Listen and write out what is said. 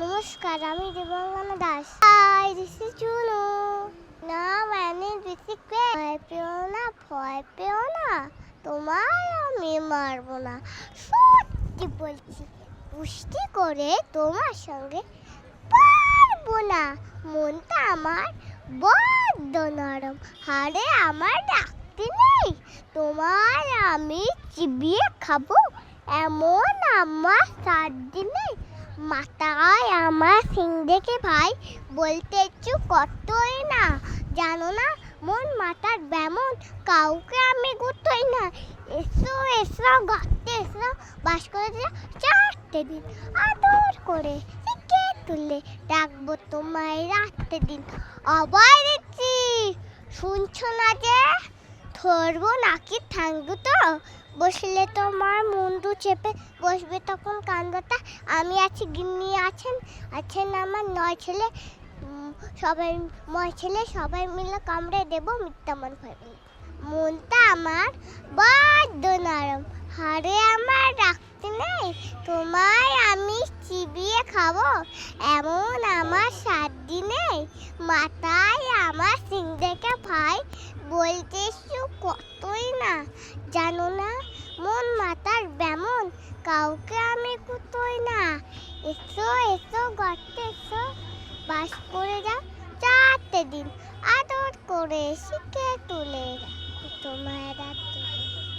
নমস্কার, আমি Debangana Das. Hi, this is Junu. না মানে ভয় পেও না, ভয় পেও না, তোমায় আমি মারবো না। সত্যি বলছি, পুষ্টি করে তোমার সঙ্গে পারবো না। মনটা আমার বড্ড নরম, হাড়ে আমার ডাকতে নেই। তোমায় আমি চিবিয়ে খাবো এমন আমার সাধ্য নেই। মাথায় আমার সিং দেখে ভাই বলতে একটু কতই না। জানো না, মন মাথার ব্যামন, কাউকে আমি গুতোই না। এসো এসো গর্তে এসো, বাস করে চারটে দিন আদর করে শিখে তুলে ডাকবো তোমায় রাতে দিন। আবার দেখছি শুনছো না যে, ধরবো নাকি ঠ্যাং দুটো, বসলে তোমার মুন্ডু চেপে বসবে তখন কান্দটা। আমি আছি, গিন্নি আছেন আমার 9 ছেলে, সবাই মিলে কামড়ে দেবো মিথ্যা মন ভাবলে। মনটা আমার বড্ড নরম, হাড়ে আমার রাখতে নেই। তোমায় আমি চিবিয়ে খাবো এমন আমার সাধ্য নেই। মাথায় আমার সিং দেখে ভাই বলতে কতই না। জানো না, মন মাথার ব্যামন, কাউকে আমি কুতোই না। এসো এসো গর্তে এসো, বাস করে যাও চারটে দিন আদর করে শিখে তুলে তোমায় রাত